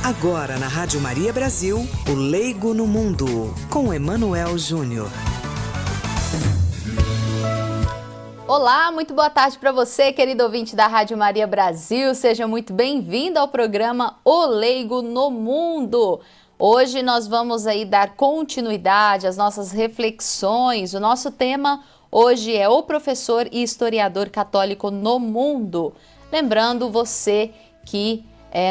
Agora na Rádio Maria Brasil, o Leigo no Mundo, com Emanuel Júnior. Olá, muito boa tarde para você, querido ouvinte da Rádio Maria Brasil. Seja muito bem-vindo ao programa O Leigo no Mundo. Hoje nós vamos aí dar continuidade às nossas reflexões. O nosso tema hoje é o professor e historiador católico no mundo. Lembrando você que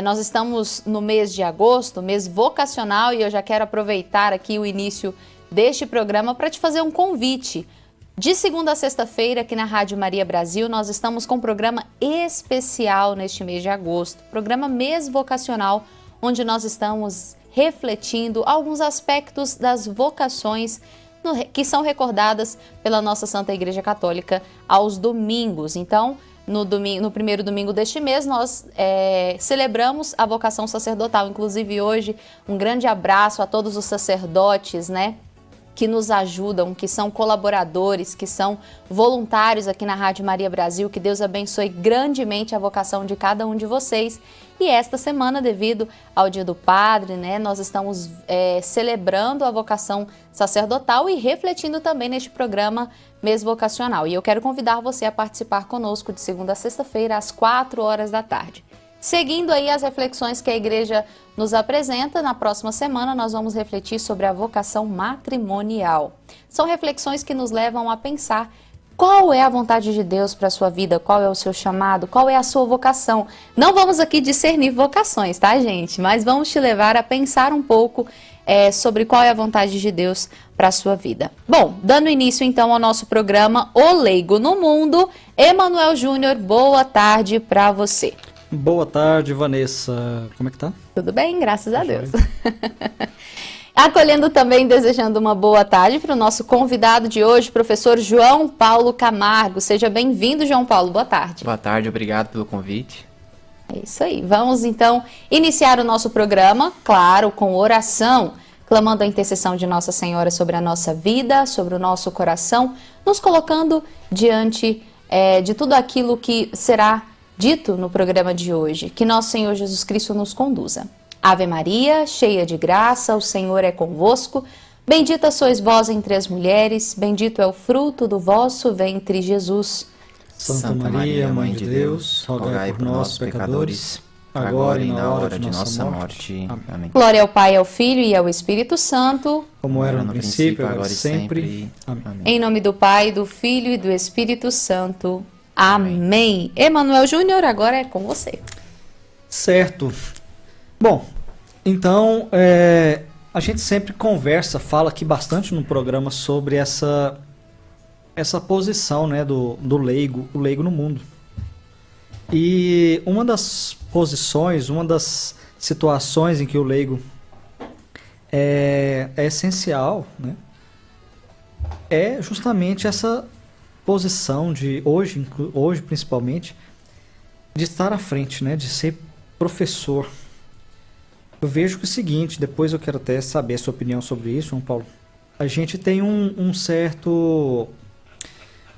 nós estamos no mês de agosto, mês vocacional, e eu já quero aproveitar aqui o início deste programa para te fazer um convite. De segunda a sexta-feira, aqui na Rádio Maria Brasil, nós estamos com um programa especial neste mês de agosto, programa Mês Vocacional, onde nós estamos refletindo alguns aspectos das vocações que são recordadas pela nossa Santa Igreja Católica aos domingos. Então, no primeiro domingo deste mês, nós celebramos a vocação sacerdotal. Inclusive, hoje, um grande abraço a todos os sacerdotes, que nos ajudam, que são colaboradores, que são voluntários aqui na Rádio Maria Brasil. Que Deus abençoe grandemente a vocação de cada um de vocês. E esta semana, devido ao Dia do Padre, nós estamos celebrando a vocação sacerdotal e refletindo também neste programa Mês Vocacional. E eu quero convidar você a participar conosco de segunda a sexta-feira, às 4 horas da tarde. Seguindo aí as reflexões que a Igreja nos apresenta, na próxima semana nós vamos refletir sobre a vocação matrimonial. São reflexões que nos levam a pensar qual é a vontade de Deus para a sua vida, qual é o seu chamado, qual é a sua vocação. Não vamos aqui discernir vocações, tá, gente? Mas vamos te levar a pensar um pouco sobre qual é a vontade de Deus para a sua vida. Bom, dando início então ao nosso programa O Leigo no Mundo, Emanuel Júnior, boa tarde para você. Boa tarde, Vanessa. Como é que tá? Tudo bem, graças a Deus. Acolhendo também, desejando uma boa tarde para o nosso convidado de hoje, professor João Paulo Camargo. Seja bem-vindo, João Paulo. Boa tarde. Boa tarde, obrigado pelo convite. É isso aí. Vamos então iniciar o nosso programa, claro, com oração, clamando a intercessão de Nossa Senhora sobre a nossa vida, sobre o nosso coração, nos colocando diante de tudo aquilo que será dito no programa de hoje. Que nosso Senhor Jesus Cristo nos conduza. Ave Maria, cheia de graça, o Senhor é convosco. Bendita sois vós entre as mulheres, bendito é o fruto do vosso ventre, Jesus. Santa Maria, Mãe de Deus, rogai por nós, pecadores, agora e na hora de nossa morte. Amém. Glória ao Pai, ao Filho e ao Espírito Santo, como era no princípio, agora e sempre. Amém. Em nome do Pai, do Filho e do Espírito Santo. Amém. Emanuel Júnior, agora é com você. Certo. Bom, então, a gente sempre fala aqui bastante no programa sobre essa posição, do leigo, o leigo no mundo. E uma das posições, uma das situações em que o leigo é essencial, é justamente essa posição de hoje principalmente, de estar à frente, de ser professor. Eu vejo que é o seguinte, depois eu quero até saber a sua opinião sobre isso, João Paulo. A gente tem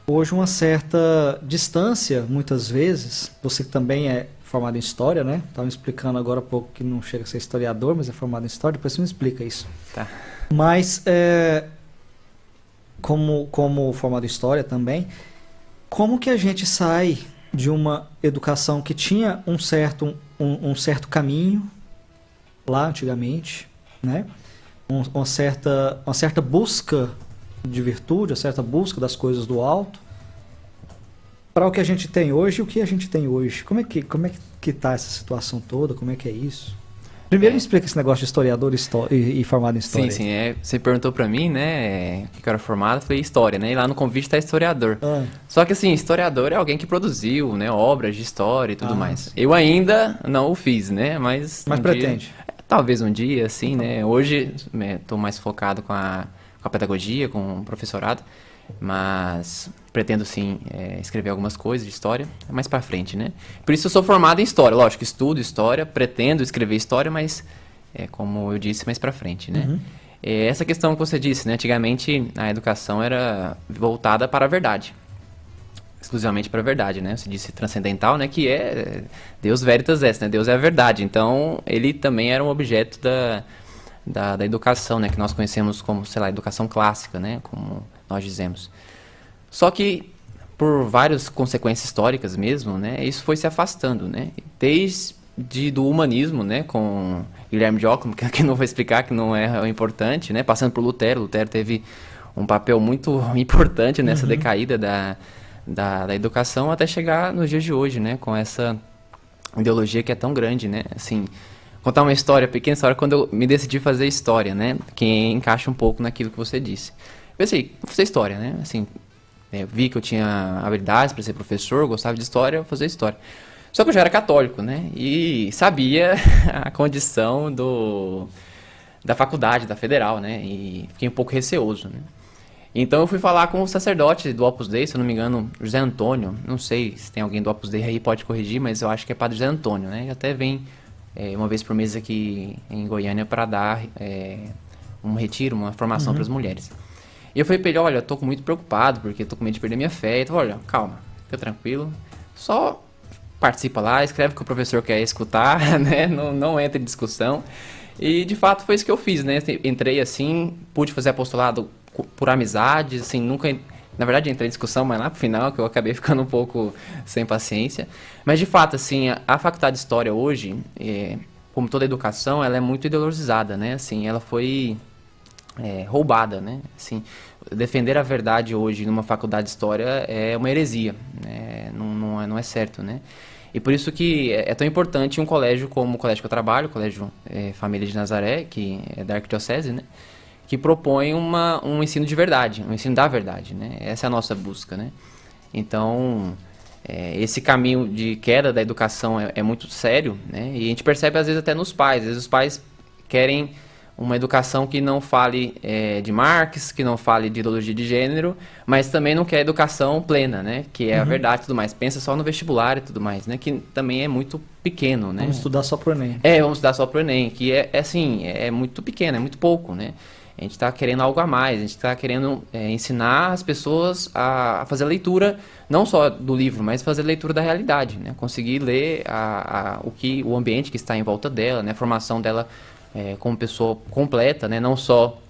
hoje uma certa distância, muitas vezes. Você que também é formado em História, Estava me explicando agora há pouco que não chega a ser historiador, mas é formado em História, depois você me explica isso. Tá. Mas, como formado em História também, como que a gente sai de uma educação que tinha um certo caminho, lá antigamente, uma certa busca de virtude, uma certa busca das coisas do alto, para o que a gente tem hoje e o que a gente tem hoje. Como é que tá essa situação toda? Como é que é isso? Primeiro me explica esse negócio de historiador e formado em História. Sim, você perguntou pra mim, o que eu era formado, eu falei História, e lá no convite tá historiador. Só que assim, historiador é alguém que produziu, obras de história e tudo mais. Sim. Eu ainda não o fiz, mas pretende? Talvez um dia, assim, Hoje tô mais focado com a pedagogia, com o professorado, mas pretendo sim escrever algumas coisas de história mais pra frente, Por isso eu sou formado em História, lógico, estudo História, pretendo escrever História, mas como eu disse, mais pra frente, Uhum. Essa questão que você disse, antigamente a educação era voltada para a verdade. exclusivamente para a verdade, né? Você disse transcendental, né? Que é Deus veritas est, né? Deus é a verdade. Então, ele também era um objeto da educação, né? Que nós conhecemos como, sei lá, educação clássica, né? Como nós dizemos. Só que, por várias consequências históricas mesmo, né? Isso foi se afastando, né? Desde do humanismo, né? Com Guilherme de Ockham, que não vou explicar, que não é o importante, né? Passando por Lutero. Lutero teve um papel muito importante nessa decaída da educação, até chegar nos dias de hoje, né? Com essa ideologia que é tão grande, né? Assim, contar uma história, pequena história, quando eu me decidi fazer história, né? Que encaixa um pouco naquilo que você disse. Eu pensei, vou fazer história, né? Assim, vi que eu tinha habilidades para ser professor, gostava de história, vou fazer história. Só que eu já era católico, né? E sabia a condição da faculdade, da federal, né? E fiquei um pouco receoso, né? Então eu fui falar com o sacerdote do Opus Dei, se eu não me engano, José Antônio. Não sei se tem alguém do Opus Dei aí, pode corrigir, mas eu acho que é Padre José Antônio, né? Ele até vem uma vez por mês aqui em Goiânia para dar um retiro, uma formação para as mulheres. E eu falei para ele, olha, eu tô muito preocupado, porque eu tô com medo de perder minha fé. Então, olha, calma, fica tranquilo, só participa lá, escreve o que o professor quer escutar, né? Não entra em discussão. E, de fato, foi isso que eu fiz, né? Entrei assim, pude fazer apostolado por amizade, assim, nunca... Na verdade, entrei em discussão, mas lá pro final, que eu acabei ficando um pouco sem paciência. Mas, de fato, assim, a Faculdade de História hoje, como toda educação, ela é muito ideologizada, né? Assim, ela foi roubada, né? Assim, defender a verdade hoje numa Faculdade de História é uma heresia, né? Não é certo, né? E por isso que é tão importante um colégio como o colégio que eu trabalho, o Colégio Família de Nazaré, que é da Arquidiocese, né? Que propõe um ensino de verdade, um ensino da verdade, né? Essa é a nossa busca, né? Então, esse caminho de queda da educação é muito sério, né? E a gente percebe às vezes até nos pais. Às vezes os pais querem uma educação que não fale de Marx, que não fale de ideologia de gênero, mas também não quer educação plena, né? Que é a verdade e tudo mais. Pensa só no vestibular e tudo mais, né? Que também é muito pequeno, né? Vamos estudar só pro Enem. Vamos estudar só pro Enem, que assim, é muito pequeno, é muito pouco, né? A gente está querendo algo a mais, a gente está querendo ensinar as pessoas a fazer a leitura, não só do livro, mas fazer a leitura da realidade, né? Conseguir ler o ambiente que está em volta dela, né? A formação dela como pessoa completa, né? Não só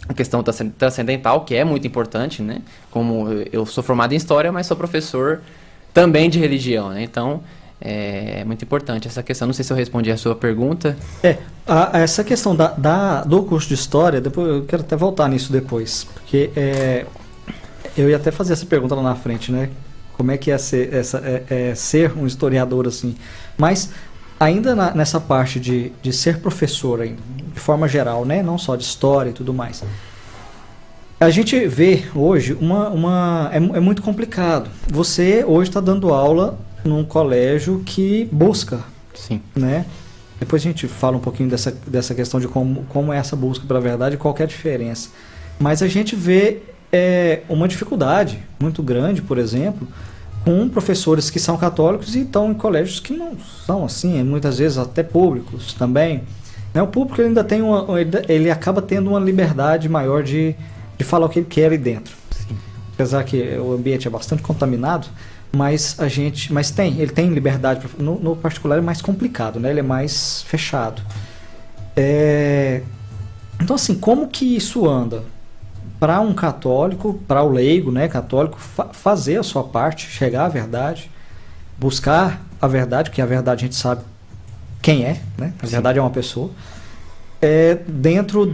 a questão transcendental, que é muito importante, né? Como eu sou formado em História, mas sou professor também de religião, né? Então, é muito importante essa questão. Não sei se eu respondi a sua pergunta. Essa questão do curso de História, depois eu quero até voltar nisso depois, porque eu ia até fazer essa pergunta lá na frente, né? Como é que é ser um historiador assim? Mas ainda nessa parte de ser professor, ainda, de forma geral, né? Não só de História e tudo mais. A gente vê hoje é muito complicado. Você hoje está dando aula num colégio que busca, sim, né? Depois a gente fala um pouquinho dessa questão de como é essa busca pela verdade e qual que é a diferença. Mas a gente vê uma dificuldade muito grande, por exemplo, com professores que são católicos e estão em colégios que não são assim, muitas vezes até públicos também. Né? O público ele ainda tem ele acaba tendo uma liberdade maior de falar o que ele quer ali dentro. Sim. Apesar que o ambiente é bastante contaminado, mas ele tem liberdade. No particular é mais complicado, né? Ele é mais fechado. Então, assim, como que isso anda? Para um católico, para o leigo, né, católico, fazer a sua parte, chegar à verdade, buscar a verdade, porque a verdade a gente sabe quem é, né? A verdade é uma pessoa. Dentro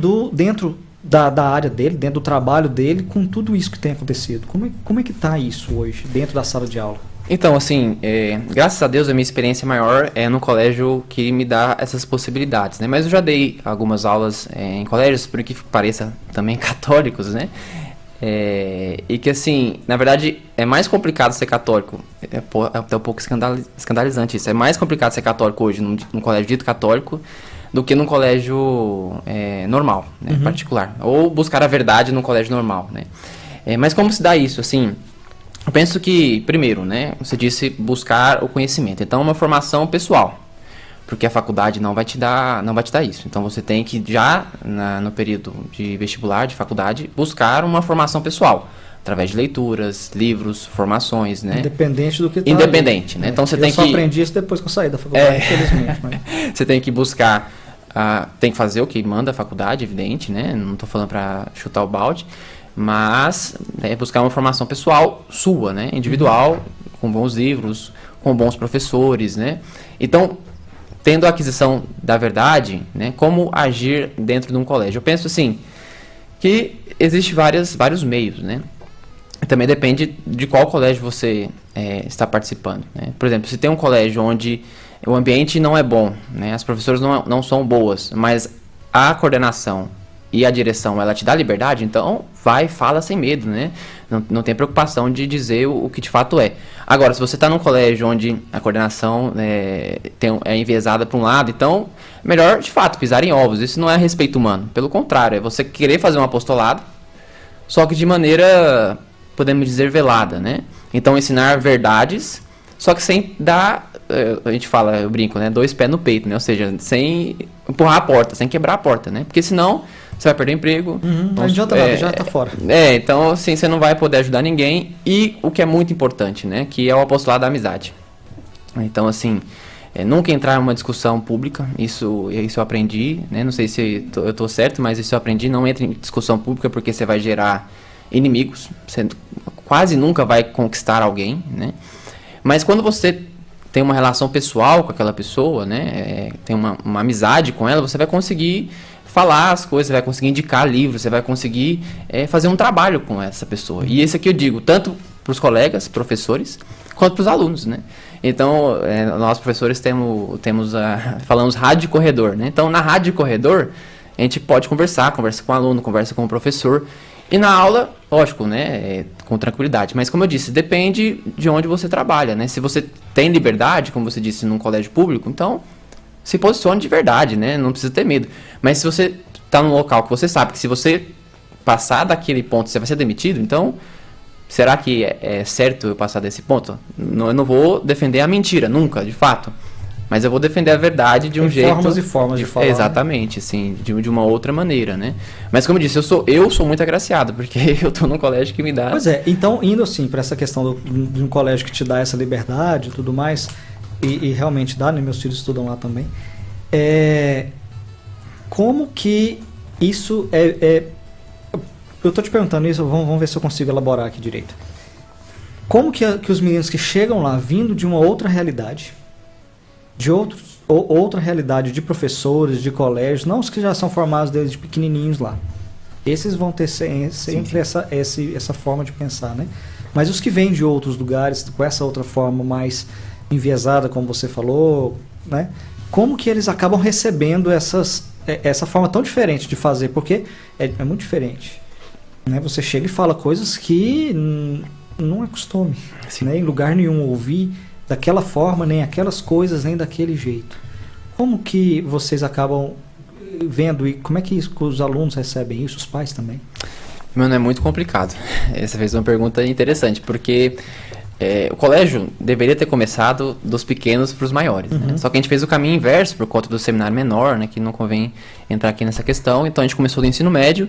da área dele, dentro do trabalho dele, com tudo isso que tem acontecido. Como é que está isso hoje, dentro da sala de aula? Então, assim, graças a Deus a minha experiência maior é no colégio que me dá essas possibilidades, né? Mas eu já dei algumas aulas em colégios, por que pareça, também católicos, né? E que, assim, na verdade, é mais complicado ser católico, é até um pouco escandalizante isso, é mais complicado ser católico hoje num colégio dito católico do que num colégio normal, né, particular. Ou buscar a verdade num colégio normal, né. Mas como se dá isso, assim? Eu penso que, primeiro, né, você disse buscar o conhecimento. Então, uma formação pessoal, porque a faculdade não vai te dar isso. Então, você tem que, já no período de vestibular, de faculdade, buscar uma formação pessoal. através de leituras, livros, formações, né? Independente do que tá Independente, ali, né? Então você tem que... Eu só aprendi isso depois que eu saí da faculdade, infelizmente. Mas... Você tem que buscar, tem que fazer o que manda a faculdade, evidente, né? Não estou falando para chutar o balde, mas buscar uma formação pessoal sua, né? Individual, com bons livros, com bons professores, né? Então, tendo a aquisição da verdade, né? Como agir dentro de um colégio? Eu penso assim, que existe vários meios, né? Também depende de qual colégio você está participando, né? Por exemplo, se tem um colégio onde o ambiente não é bom, né? As professoras não são boas, mas a coordenação e a direção, ela te dá liberdade, então fala sem medo, né? Não tem preocupação de dizer o que de fato é. Agora, se você está num colégio onde a coordenação é enviesada para um lado, então é melhor, de fato, pisar em ovos. Isso não é respeito humano. Pelo contrário, é você querer fazer um apostolado, só que de maneira, podemos dizer, velada, né? Então, ensinar verdades, só que sem dar, a gente fala, eu brinco, né? 2 pés no peito, né? Ou seja, sem empurrar a porta, sem quebrar a porta, né? Porque senão você vai perder emprego. Não adianta nada, já tá fora. Então, assim, você não vai poder ajudar ninguém. E o que é muito importante, né? Que é o apostolado da amizade. Então, assim, nunca entrar em uma discussão pública. Isso eu aprendi, né? Não sei se eu tô certo, mas isso eu aprendi. Não entre em discussão pública porque você vai gerar inimigos. Você quase nunca vai conquistar alguém, né? Mas quando você tem uma relação pessoal com aquela pessoa, né? Tem uma amizade com ela, você vai conseguir falar as coisas, você vai conseguir indicar livros, você vai conseguir fazer um trabalho com essa pessoa. E esse aqui eu digo tanto para os colegas, professores, quanto para os alunos, né? Então, nós professores falamos rádio de corredor, né? Então, na rádio de corredor, a gente pode conversa com o aluno, conversa com o professor. E na aula, lógico, né? Com tranquilidade. Mas, como eu disse, depende de onde você trabalha, né? Se você tem liberdade, como você disse, num colégio público, então se posicione de verdade, né? Não precisa ter medo. Mas se você está num local que você sabe que se você passar daquele ponto você vai ser demitido, então será que é certo eu passar desse ponto? Eu não vou defender a mentira, nunca, de fato. Mas eu vou defender a verdade de um jeito... Formas e formas de falar. Exatamente, assim, de uma outra maneira, né? Mas como eu disse, eu sou muito agraciado, porque eu estou num colégio que me dá... Pois é, então indo assim para essa questão de um colégio que te dá essa liberdade e tudo mais, e realmente dá, né? Meus filhos estudam lá também. Como que isso eu tô te perguntando isso, vamos ver se eu consigo elaborar aqui direito. Como que os meninos que chegam lá vindo de uma outra realidade, outra realidade de professores, de colégios, não os que já são formados desde pequenininhos lá, esses vão ter sempre essa forma de pensar, né? Mas os que vêm de outros lugares, com essa outra forma mais enviesada, como você falou, né? Como que eles acabam recebendo essa forma tão diferente de fazer? Porque é muito diferente, né? Você chega e fala coisas que não é costume, né? Em lugar nenhum ouvir daquela forma, nem aquelas coisas, nem daquele jeito. Como que vocês acabam vendo e como é que os alunos recebem isso, os pais também? Mano, é muito complicado. Essa fez uma pergunta interessante, porque o colégio deveria ter começado dos pequenos para os maiores, né? Só que a gente fez o caminho inverso por conta do seminário menor, né? Que não convém entrar aqui nessa questão. Então a gente começou do ensino médio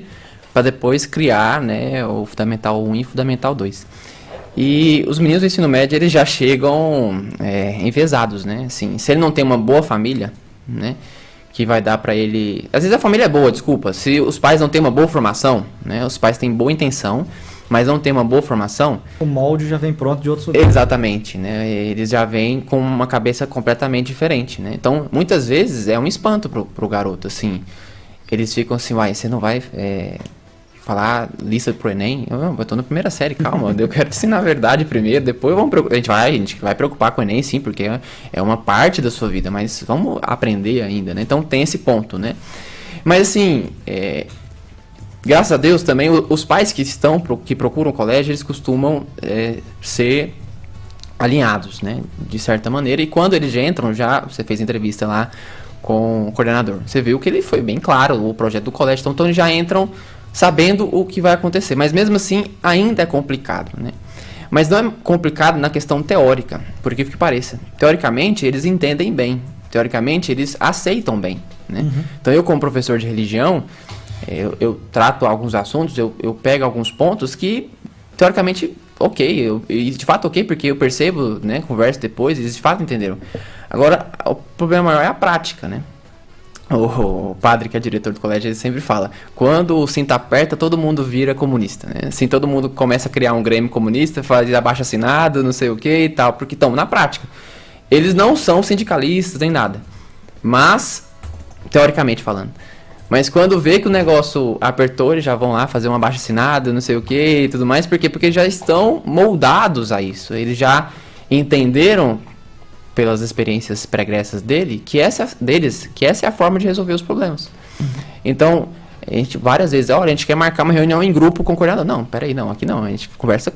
para depois criar, né, o Fundamental 1 e o Fundamental 2. E os meninos do ensino médio, eles já chegam enviesados, né? Assim, se ele não tem uma boa família, né, que vai dar para ele... Às vezes a família é boa, desculpa. Se os pais não têm uma boa formação, né, os pais têm boa intenção, mas não têm uma boa formação... O molde já vem pronto de outros lugares. Exatamente, né? Eles já vêm com uma cabeça completamente diferente, né? Então, muitas vezes é um espanto pro garoto, assim. Eles ficam assim, você não vai... falar lista pro Enem, eu tô na primeira série, calma, eu quero te ensinar a verdade primeiro, depois a gente vai preocupar com o Enem, sim, porque é uma parte da sua vida, mas vamos aprender ainda, né? Então tem esse ponto, né? Mas assim, graças a Deus também, os pais que procuram colégio, eles costumam ser alinhados, né? De certa maneira, e quando eles já entram, você fez entrevista lá com o coordenador, você viu que ele foi bem claro, o projeto do colégio, então eles já entram sabendo o que vai acontecer, mas mesmo assim ainda é complicado, né? Mas não é complicado na questão teórica, por que pareça. Teoricamente eles entendem bem, teoricamente eles aceitam bem, né? Então eu, como professor de religião, eu trato alguns assuntos, eu pego alguns pontos que teoricamente, ok. E de fato ok, porque eu percebo, né, converso depois, eles de fato entenderam. Agora, o problema maior é a prática, né? O padre, que é diretor do colégio, ele sempre fala: quando o cinto aperta, todo mundo vira comunista, né? Assim, todo mundo começa a criar um grêmio comunista, fazer abaixo-assinado, não sei o que e tal, porque estão na prática. Eles não são sindicalistas nem nada, mas, teoricamente falando. Mas quando vê que o negócio apertou, eles já vão lá fazer um abaixo-assinado, não sei o que e tudo mais. Por quê? Porque já estão moldados a isso. Eles já entenderam, pelas experiências pregressas que essa é a forma de resolver os problemas. Então, a gente várias vezes, olha, a gente quer marcar uma reunião em grupo com o coordenador. Não, peraí, não, aqui não. A gente conversa,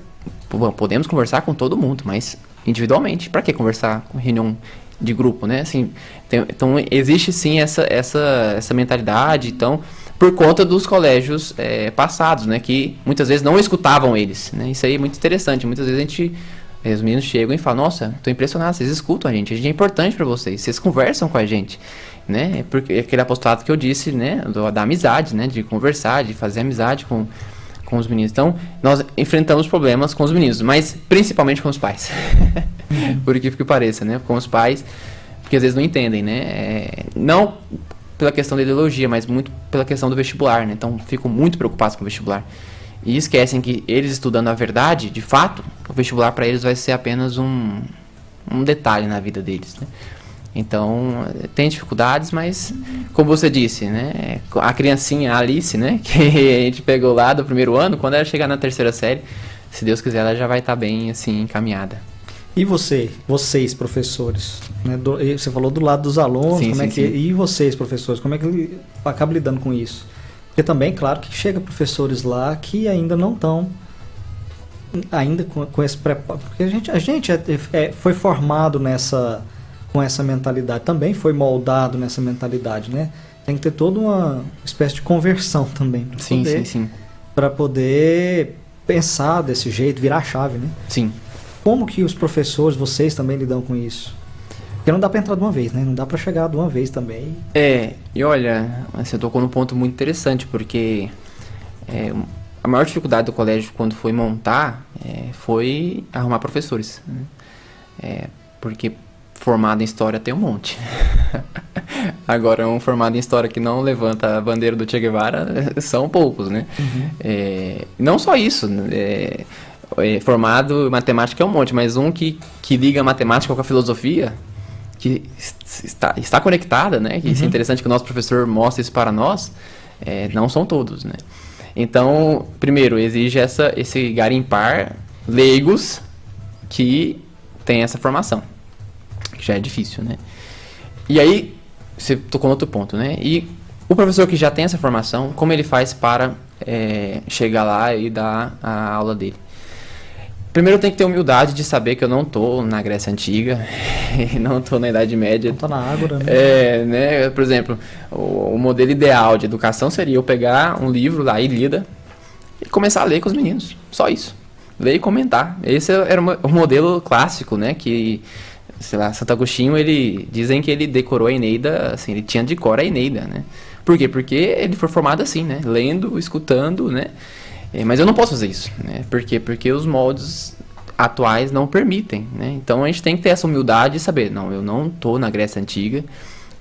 podemos conversar com todo mundo, mas individualmente. Para que conversar com reunião de grupo, né? Assim, então, existe sim essa mentalidade, então, por conta dos colégios passados, né? Que muitas vezes não escutavam eles, né? Isso aí é muito interessante. Muitas vezes os meninos chegam e falam: nossa, tô impressionado, vocês escutam a gente é importante para vocês conversam com a gente, né? Porque aquele apostolado que eu disse, né? Da amizade, né? De conversar, de fazer amizade com os meninos. Então, nós enfrentamos problemas com os meninos, mas principalmente com os pais. Por que pareça, né? Com os pais, porque às vezes não entendem, né? Não pela questão da ideologia, mas muito pela questão do vestibular, né? Então, ficam muito preocupados com o vestibular. E esquecem que eles estudando a verdade, de fato, o vestibular para eles vai ser apenas um detalhe na vida deles, né? Então, tem dificuldades, mas, como você disse, né? A criancinha, a Alice, né? Que a gente pegou lá do primeiro ano, quando ela chegar na terceira série, se Deus quiser, ela já vai estar bem, assim, encaminhada. E vocês, professores, né? Você falou do lado dos alunos, sim, como sim, é que... sim. E vocês, professores, como é que acaba lidando com isso? Porque também, claro, que chega professores lá que ainda não estão ainda com esse preparo. Porque a gente foi formado com essa mentalidade, também foi moldado nessa mentalidade, né? Tem que ter toda uma espécie de conversão também. Sim. Para poder pensar desse jeito, virar a chave, né? Sim. Como que os professores, vocês também lidam com isso? Porque não dá para entrar de uma vez, né? Não dá para chegar de uma vez também. E olha, você tocou num ponto muito interessante, porque a maior dificuldade do colégio quando foi montar foi arrumar professores, né? Porque formado em história tem um monte. Agora, um formado em história que não levanta a bandeira do Che Guevara são poucos, né? Não só isso, formado em matemática é um monte, mas um que liga a matemática com a filosofia, que está conectada, né? Que isso é interessante que o nosso professor mostra isso para nós, não são todos, né? Então, primeiro, exige esse garimpar leigos que tem essa formação, que já é difícil, né? E aí, você tocou no outro ponto, né? E o professor que já tem essa formação, como ele faz para chegar lá e dar a aula dele? Primeiro, eu tenho que ter humildade de saber que eu não estou na Grécia Antiga, não estou na Idade Média. Não estou na Ágora, né? Né? Por exemplo, o modelo ideal de educação seria eu pegar um livro da Ilíada e começar a ler com os meninos. Só isso. Ler e comentar. Esse era o modelo clássico, né? Que, sei lá, Santo Agostinho, dizem que ele decorou a Eneida, assim, ele tinha de cor a Eneida, né? Por quê? Porque ele foi formado assim, né? Lendo, escutando, né? Mas eu não posso fazer isso, né? Por quê? Porque os moldes atuais não permitem, né? Então a gente tem que ter essa humildade e saber, não, eu não estou na Grécia Antiga,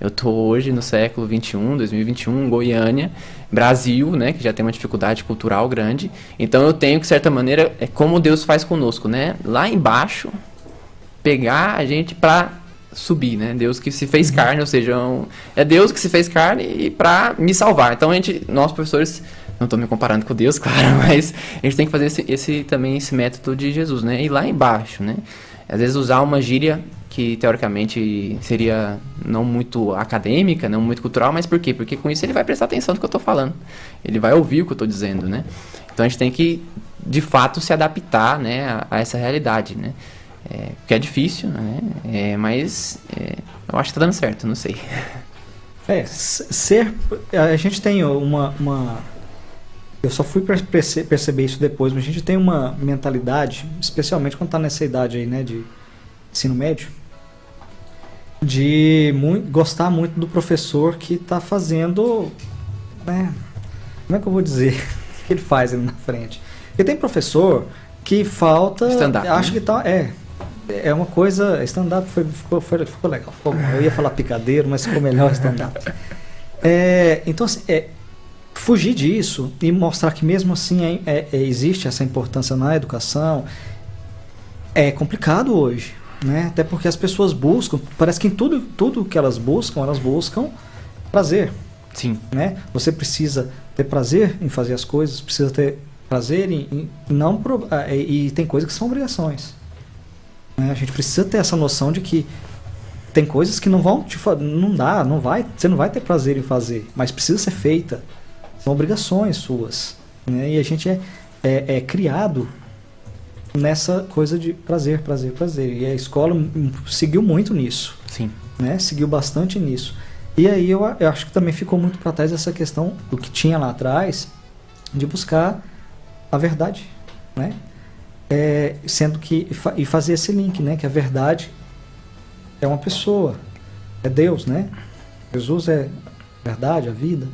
eu estou hoje no século XXI, 2021, Goiânia, Brasil, né? Que já tem uma dificuldade cultural grande. Então eu tenho que, de certa maneira, como Deus faz conosco, né? Lá embaixo, pegar a gente para subir, né? Deus que se fez carne, ou seja, é Deus que se fez carne para me salvar. Então nós professores, não estou me comparando com Deus, claro, mas a gente tem que fazer também esse método de Jesus, né? E lá embaixo, né? Às vezes usar uma gíria que teoricamente seria não muito acadêmica, não muito cultural, mas por quê? Porque com isso ele vai prestar atenção no que eu estou falando. Ele vai ouvir o que eu estou dizendo, né? Então a gente tem que, de fato, se adaptar, né, a essa realidade, né? Porque é difícil, né? Mas eu acho que está dando certo, não sei. A gente tem eu só fui perceber isso depois, mas a gente tem uma mentalidade, especialmente quando está nessa idade aí, né, de ensino médio, de gostar muito do professor que está fazendo, né, como é que eu vou dizer, o que ele faz ali na frente. Porque tem professor que falta... Stand-up, acho né? que tá... É uma coisa... Stand-up ficou legal. Ficou bom. Eu ia falar picadeiro, mas ficou melhor stand-up. Então, assim, fugir disso e mostrar que mesmo assim existe essa importância na educação é complicado hoje, né? Até porque as pessoas buscam, parece que em tudo que elas buscam prazer. Sim. Né? Você precisa ter prazer em fazer as coisas, precisa ter prazer e tem coisas que são obrigações. Né? A gente precisa ter essa noção de que tem coisas que você não vai ter prazer em fazer, mas precisa ser feita. São obrigações suas. Né? E a gente é criado nessa coisa de prazer. E a escola seguiu muito nisso. Sim. Né? Seguiu bastante nisso. E aí eu acho que também ficou muito para trás essa questão do que tinha lá atrás de buscar a verdade, né? Sendo que e fazer esse link, né? Que a verdade é uma pessoa, é Deus, né? Jesus é a verdade, a vida.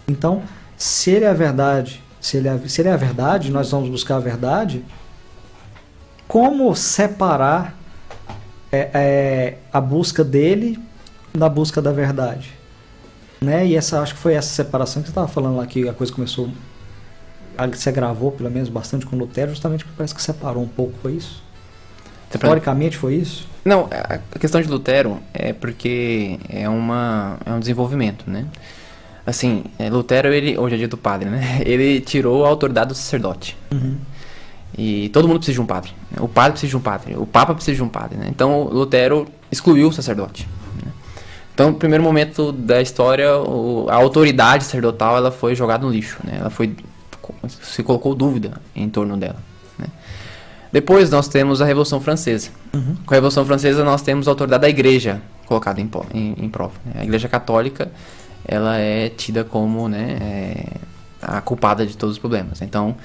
Então, se ele é a verdade, se ele é a verdade, nós vamos buscar a verdade. Como separar a busca dele da busca da verdade, né? E acho que foi essa separação que você estava falando lá, que a coisa começou, se agravou pelo menos bastante com Lutero, justamente porque parece que separou um pouco, foi isso? Historicamente foi isso? Não, a questão de Lutero é porque é um desenvolvimento, né? Assim, Lutero, hoje é dia do padre, né? Ele tirou a autoridade do sacerdote. Uhum. E todo mundo precisa de um padre. Né? O padre precisa de um padre, o papa precisa de um padre, né? Então Lutero excluiu o sacerdote. Então, no primeiro momento da história, a autoridade sacerdotal ela foi jogada no lixo, né? Se colocou dúvida em torno dela, né? Depois nós temos a Revolução Francesa. Uhum. Com a Revolução Francesa nós temos a autoridade da Igreja colocada em prova, né? A Igreja Católica ela é tida como, né, a culpada de todos os problemas. Então,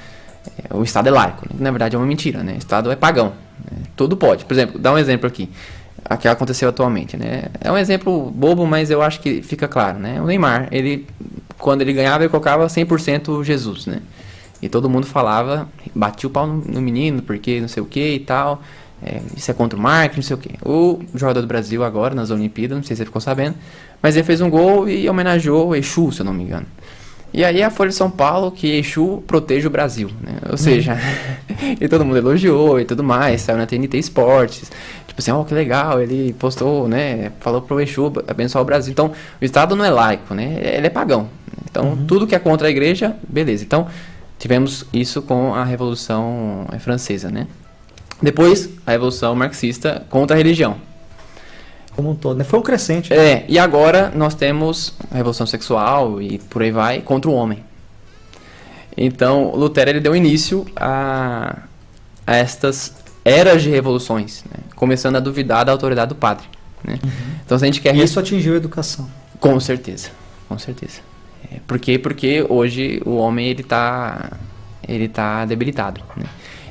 o Estado é laico, né? Na verdade é uma mentira, né? O Estado é pagão, né? Tudo pode. Por exemplo, dá um exemplo aqui. A que aconteceu atualmente, né? É um exemplo bobo, mas eu acho que fica claro, né? O Neymar, quando ele ganhava, ele colocava 100% Jesus, né? E todo mundo falava, batia o pau no menino, porque não sei o que e tal, isso é contra o marketing, não sei o que. O jogador do Brasil agora, nas Olimpíadas, não sei se você ficou sabendo, mas ele fez um gol e homenageou o Exu, se eu não me engano. E aí a Folha de São Paulo, que Exu protege o Brasil, né? Ou seja, e todo mundo elogiou e tudo mais, saiu na TNT Esportes. Tipo assim, que legal, ele postou, né, falou pro Exu abençoar o Brasil. Então, o Estado não é laico, né, ele é pagão. Então, tudo que é contra a igreja, beleza. Então, tivemos isso com a Revolução Francesa, né. Depois, a Revolução Marxista contra a religião. Como um todo, né? Foi um crescente. E agora nós temos a Revolução Sexual e por aí vai, contra o homem. Então, Lutero ele deu início a estas eras de revoluções, né? Começando a duvidar da autoridade do padre, né? Então, se a gente quer... Isso atingiu a educação. Com certeza, com certeza. Por quê? Porque hoje o homem ele tá debilitado, né?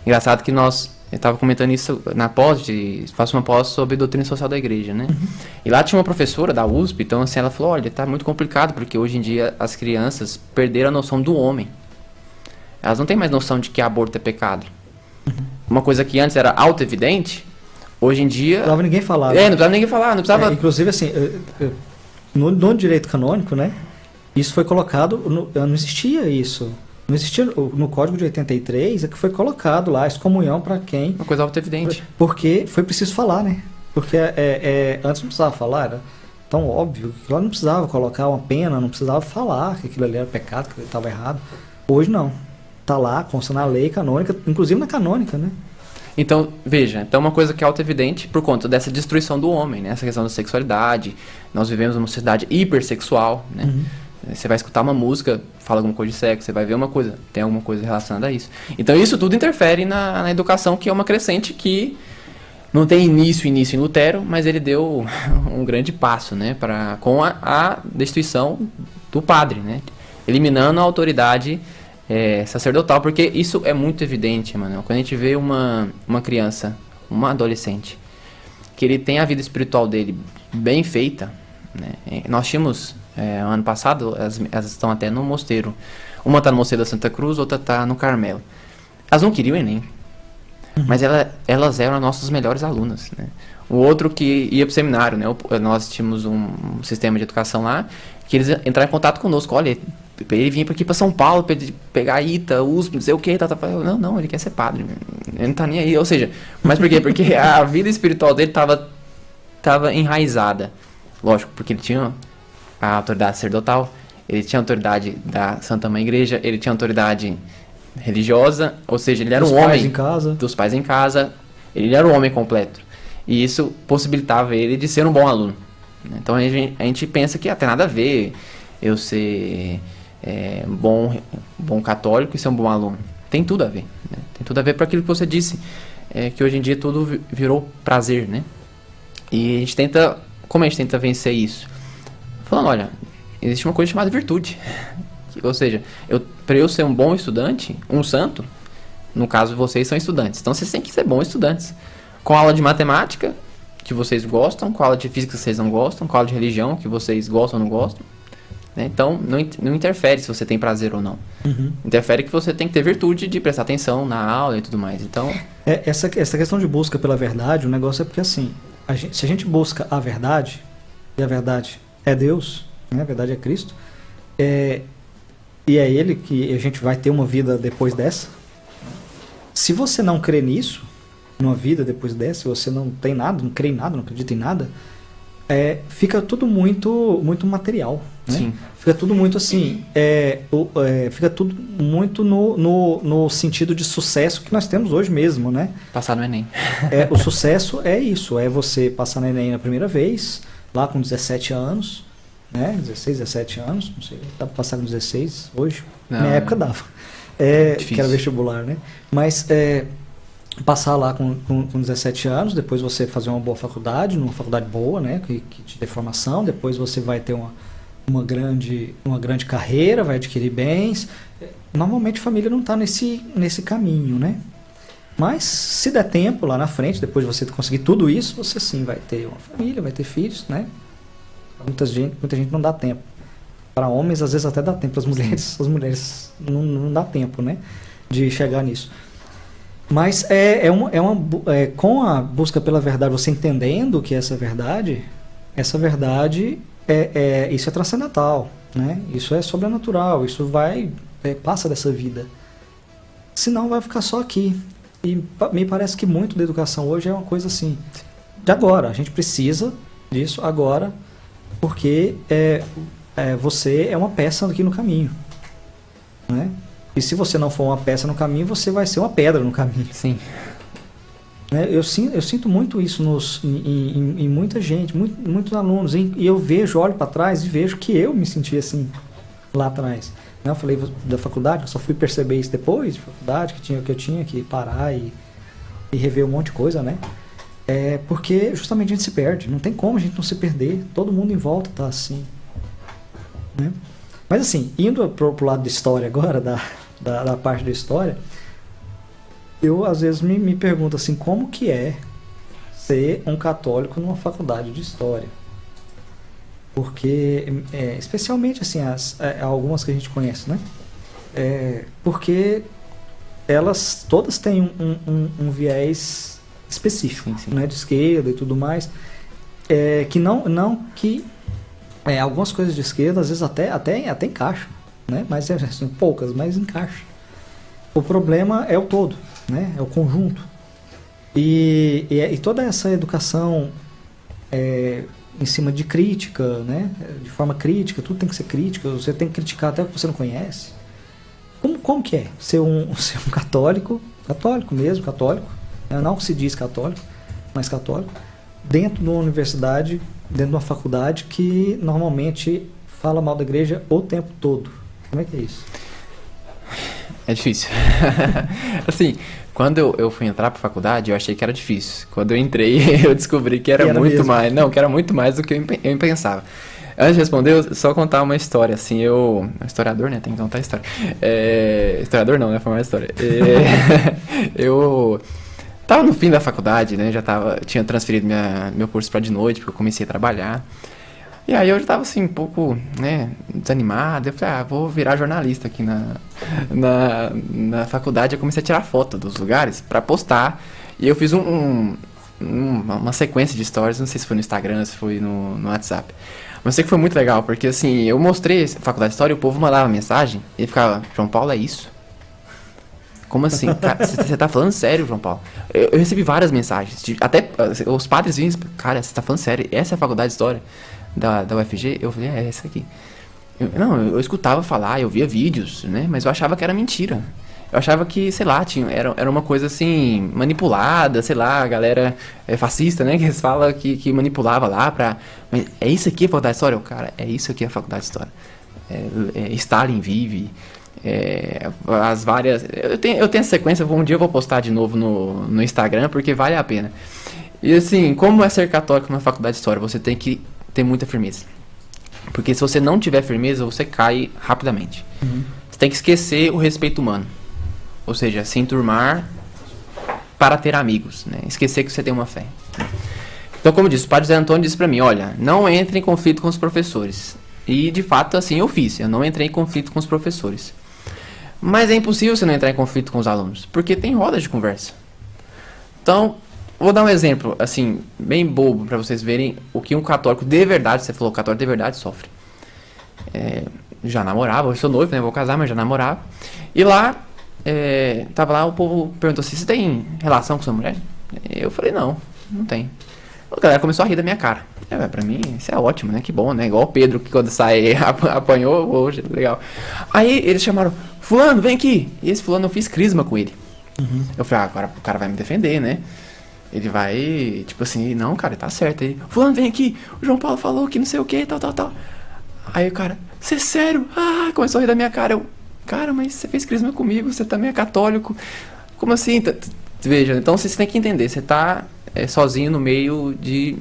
Engraçado que eu estava comentando isso na faço uma pós sobre doutrina social da igreja, né? E lá tinha uma professora da USP, então assim, ela falou, olha, tá muito complicado, porque hoje em dia as crianças perderam a noção do homem. Elas não têm mais noção de que aborto é pecado. Uma coisa que antes era auto-evidente, hoje em dia... Não precisava ninguém falar. Não precisava ninguém falar, não precisava... Inclusive, assim, no direito canônico, né? Isso foi colocado, não existia isso. Não existia no Código de 83, é que foi colocado lá, excomunhão para quem... Uma coisa auto-evidente. Porque foi preciso falar, né? Porque antes não precisava falar, era tão óbvio que lá não precisava colocar uma pena, não precisava falar que aquilo ali era pecado, que aquilo estava errado. Hoje não. Está lá, consta na lei canônica, inclusive na canônica, né? Então, veja, uma coisa que é auto-evidente por conta dessa destruição do homem, né? Essa questão da sexualidade. Nós vivemos numa sociedade hipersexual, né? Você vai escutar uma música, fala alguma coisa de sexo, você vai ver uma coisa, tem alguma coisa relacionada a isso. Então isso tudo interfere na educação, que é uma crescente que não tem início em Lutero, mas ele deu um grande passo, né, com a destituição do padre, né, eliminando a autoridade sacerdotal, porque isso é muito evidente, Emanuel. Quando a gente vê uma criança, uma adolescente, que ele tem a vida espiritual dele bem feita, né, nós tínhamos... ano passado, elas estão até no mosteiro. Uma está no mosteiro da Santa Cruz, outra está no Carmelo. Elas não queriam o Enem. mas elas eram as nossas melhores alunas, né? O outro que ia pro seminário, né? Nós tínhamos um sistema de educação lá, que eles entraram em contato conosco. Olha, ele vinha aqui para São Paulo para pegar ITA, USP, não sei o que, não, ele quer ser padre, ele não tá nem aí. Ou seja, mas por quê? Porque a vida espiritual dele tava enraizada. Lógico, porque ele tinha a autoridade sacerdotal, ele tinha a autoridade da Santa Mãe Igreja, ele tinha a autoridade religiosa, ou seja, ele era um homem dos pais em casa, ele era um homem completo. E isso possibilitava ele de ser um bom aluno. Então a gente pensa que tem nada a ver eu ser bom católico e ser um bom aluno. Tem tudo a ver, né? Tem tudo a ver para aquilo que você disse, que hoje em dia tudo virou prazer, né? E a gente tenta, como a gente tenta vencer isso? Falando, olha, existe uma coisa chamada virtude. Ou seja, para eu ser um bom estudante, um santo, no caso vocês são estudantes, então vocês têm que ser bons estudantes. Com aula de matemática, que vocês gostam, com aula de física que vocês não gostam, com aula de religião, que vocês gostam ou não gostam. Né? Então, não interfere se você tem prazer ou não. Uhum. Interfere que você tem que ter virtude de prestar atenção na aula e tudo mais. Então, essa questão de busca pela verdade, o negócio é porque assim, se a gente busca a verdade, e a verdade é Deus, né? A verdade é Cristo, e é Ele que a gente vai ter uma vida depois dessa. Se você não crê nisso, numa vida depois dessa, se você não tem nada, não crê em nada, não acredita em nada, fica tudo muito material, né? Sim. Fica tudo muito assim, fica tudo muito no sentido de sucesso que nós temos hoje mesmo, né? passar no Enem. O sucesso é isso, é você passar no Enem na primeira vez, lá com 17 anos, né? 16, 17 anos, não sei, dá pra passar com 16 hoje? Na minha época dava. Que era vestibular, né? Mas passar lá com 17 anos, depois você fazer uma boa faculdade, numa faculdade boa, né? Que te dê formação, depois você vai ter uma grande carreira, vai adquirir bens. Normalmente a família não está nesse caminho, né? Mas se der tempo lá na frente, depois de você conseguir tudo isso, você sim vai ter uma família, vai ter filhos, né? Muita gente não dá tempo. Para homens, às vezes até dá tempo. As mulheres não dá tempo, né? De chegar nisso. Mas com a busca pela verdade, você entendendo que essa verdade isso é transcendental, né? Isso é sobrenatural, isso passa dessa vida. Senão vai ficar só aqui. E me parece que muito da educação hoje é uma coisa assim, de agora. A gente precisa disso agora, porque você é uma peça aqui no caminho, né? E se você não for uma peça no caminho, você vai ser uma pedra no caminho. Sim. Eu sinto muito isso em muita gente, muitos alunos. E eu olho para trás e vejo que eu me senti assim lá atrás. Eu falei da faculdade, eu só fui perceber isso depois de faculdade, que eu tinha que parar e rever um monte de coisa, né? Porque justamente a gente se perde. Não tem como a gente não se perder. Todo mundo em volta tá assim, né? Mas assim, indo pro lado da história agora, da parte da história, eu às vezes me pergunto assim, como que é ser um católico numa faculdade de história? Porque, especialmente assim, algumas que a gente conhece, né? Porque elas todas têm um viés específico, sim. Né? De esquerda e tudo mais, que algumas coisas de esquerda às vezes até encaixam, né? Mas assim, poucas, mas encaixam. O problema é o todo, né? É o conjunto. E toda essa educação em cima de crítica, né? De forma crítica, tudo tem que ser crítica, você tem que criticar até o que você não conhece. Como que é ser um católico mesmo, católico, né? Não se diz católico, mas católico, dentro de uma universidade, dentro de uma faculdade que normalmente fala mal da igreja o tempo todo? Como é que é isso? É difícil. Assim, quando eu fui entrar pra faculdade, eu achei que era difícil. Quando eu entrei, eu descobri que era muito mesmo. Mais. Não, que era muito mais do que eu pensava. Antes de responder, eu só contar uma história, assim, historiador, né, tem que contar a história. Historiador não, né, formar história. Eu tava no fim da faculdade, né, tinha transferido meu curso pra de noite, porque eu comecei a trabalhar. E aí eu já tava assim, um pouco, né, desanimado. Eu falei, vou virar jornalista aqui na faculdade. Eu comecei a tirar foto dos lugares pra postar. E eu fiz uma sequência de stories, não sei se foi no Instagram, se foi no WhatsApp. Mas sei que foi muito legal, porque assim, eu mostrei a faculdade de história e o povo mandava mensagem e ele ficava, João Paulo, é isso? Como assim? Você tá falando sério, João Paulo? Eu recebi várias mensagens, até os padres vinham, cara, você tá falando sério? Essa é a faculdade de história da UFG? Eu falei, é essa aqui. Eu escutava falar, eu via vídeos, né? Mas eu achava que era mentira. Eu achava que, sei lá, era uma coisa assim, manipulada, sei lá, a galera fascista, né? Que eles falam que manipulava lá pra... Mas é isso aqui a faculdade de história? Cara, é isso aqui a faculdade de história. Stalin vive, as várias... Eu tenho essa sequência, um dia eu vou postar de novo no Instagram, porque vale a pena. E assim, como é ser católico na faculdade de história? Você tem que ter muita firmeza. Porque se você não tiver firmeza, você cai rapidamente. Você tem que esquecer o respeito humano. Ou seja, se enturmar para ter amigos, né? Esquecer que você tem uma fé. Então, como disse, o padre José Antônio disse para mim, olha, não entre em conflito com os professores. E, de fato, assim eu fiz. Eu não entrei em conflito com os professores. Mas é impossível você não entrar em conflito com os alunos, porque tem rodas de conversa. Então, vou dar um exemplo, assim, bem bobo, para vocês verem o que um católico de verdade, você falou, católico de verdade sofre. Já namorava, eu sou noivo, né? Vou casar, mas já namorava. E lá... tava lá, o povo perguntou assim, você tem relação com sua mulher? Eu falei, não tem. A galera começou a rir da minha cara. Pra mim, isso é ótimo, né? Que bom, né? Igual o Pedro, que quando sai apanhou hoje, legal. Aí eles chamaram, fulano, vem aqui. E esse fulano, eu fiz crisma com ele. Eu falei, agora o cara vai me defender, né? Ele vai, tipo assim, não, cara, tá certo. Ele, fulano, vem aqui, o João Paulo falou que não sei o que, tal. Aí o cara, você é sério? Começou a rir da minha cara. Cara, mas você fez crisma comigo, você também é católico. Como assim? Veja, então você tem que entender, você tá sozinho no meio de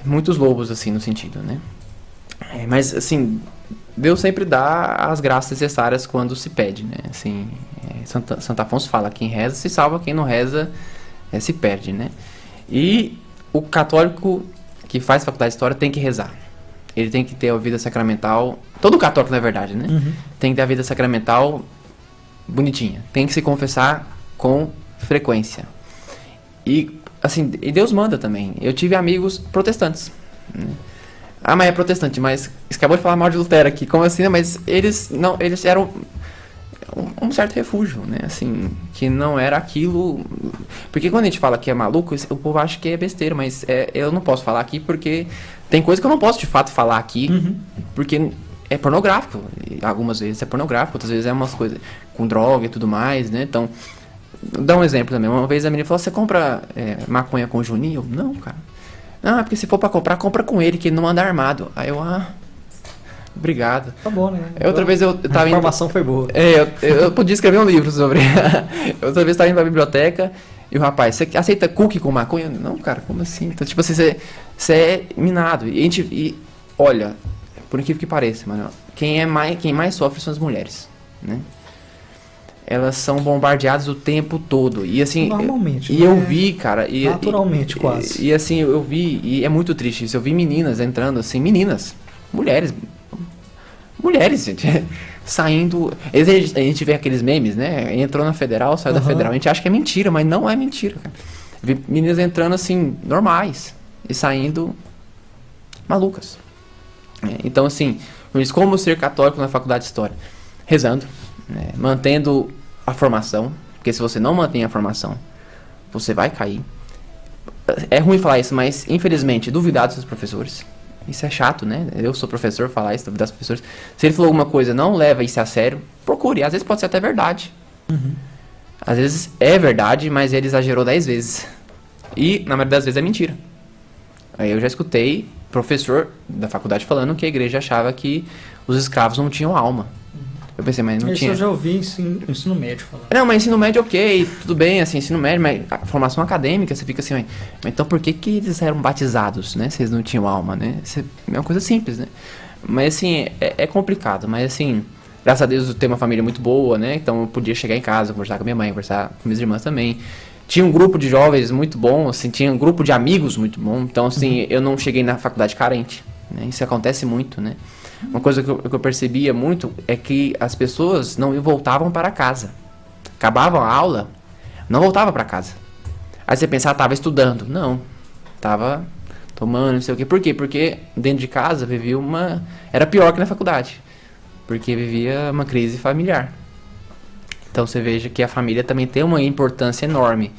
muitos lobos, assim, no sentido, né? Mas, assim, Deus sempre dá as graças necessárias quando se pede, né? Assim, Santo Afonso fala, quem reza se salva, quem não reza se perde, né? E o católico que faz faculdade de história tem que rezar. Ele tem que ter a vida sacramental... Todo católico, na verdade, né? Tem que ter a vida sacramental bonitinha. Tem que se confessar com frequência. E, assim, e Deus manda também. Eu tive amigos protestantes. Né? Mas é protestante, mas... Você acabou de falar mal de Lutero aqui. Como assim? Mas eles eram um certo refúgio, né? Assim, que não era aquilo... Porque quando a gente fala que é maluco, o povo acha que é besteira, mas eu não posso falar aqui porque... Tem coisa que eu não posso de fato falar aqui, porque é pornográfico. Algumas vezes é pornográfico, outras vezes é umas coisas com droga e tudo mais, né? Então, dá um exemplo também. Uma vez a menina falou, você compra maconha com Juninho? Eu, não, cara. Não, é porque se for pra comprar, compra com ele, que ele não anda armado. Aí eu, obrigado. Tá bom, né? Outra vez eu tava A informação foi boa. Eu podia escrever um livro sobre... Outra vez eu tava indo pra biblioteca... E o rapaz, você aceita cookie com maconha? Não, cara, como assim? Então, tipo assim, você é minado. E olha, por incrível que pareça, mano, quem mais sofre são as mulheres, né? Elas são bombardeadas o tempo todo. E assim... Normalmente. E eu vi, cara... Naturalmente, quase. E assim, eu vi... E é muito triste isso. Eu vi meninas entrando, assim, meninas. Mulheres, gente... Saindo... A gente vê aqueles memes, né? Entrou na Federal, saiu da Federal. A gente acha que é mentira, mas não é mentira, cara. Vi meninas entrando, assim, normais. E saindo... malucas. Então, assim... Como ser católico na faculdade de História? Rezando. Né? Mantendo a formação. Porque se você não mantém a formação, você vai cair. É ruim falar isso, mas, infelizmente, duvidar dos seus professores... Isso é chato, né? Eu sou professor, falar isso das professores. Se ele falou alguma coisa, não leva isso a sério, procure. Às vezes pode ser até verdade. Às vezes é verdade, mas ele exagerou 10 vezes. E, na maioria das vezes, é mentira. Aí eu já escutei professor da faculdade falando que a igreja achava que os escravos não tinham alma. Eu pensei, mas não tinha. Isso eu já ouvi ensino médio falando. Não, mas ensino médio ok, tudo bem, assim, ensino médio, mas a formação acadêmica, você fica assim, mas então por que eles eram batizados, né? Se eles não tinham alma, né? Isso é uma coisa simples, né? Mas assim, é complicado, mas assim, graças a Deus eu tenho uma família muito boa, né? Então eu podia chegar em casa, conversar com minha mãe, conversar com minhas irmãs também. Tinha um grupo de jovens muito bom, assim, tinha um grupo de amigos muito bom. Então, assim, eu não cheguei na faculdade carente, né? Isso acontece muito, né? Uma coisa que eu percebia muito é que as pessoas não voltavam para casa. Acabavam a aula, não voltava para casa. Aí você pensava, tava estudando. Não, tava tomando, não sei o quê. Por quê? Porque dentro de casa vivia era pior que na faculdade. Porque vivia uma crise familiar. Então você veja que a família também tem uma importância enorme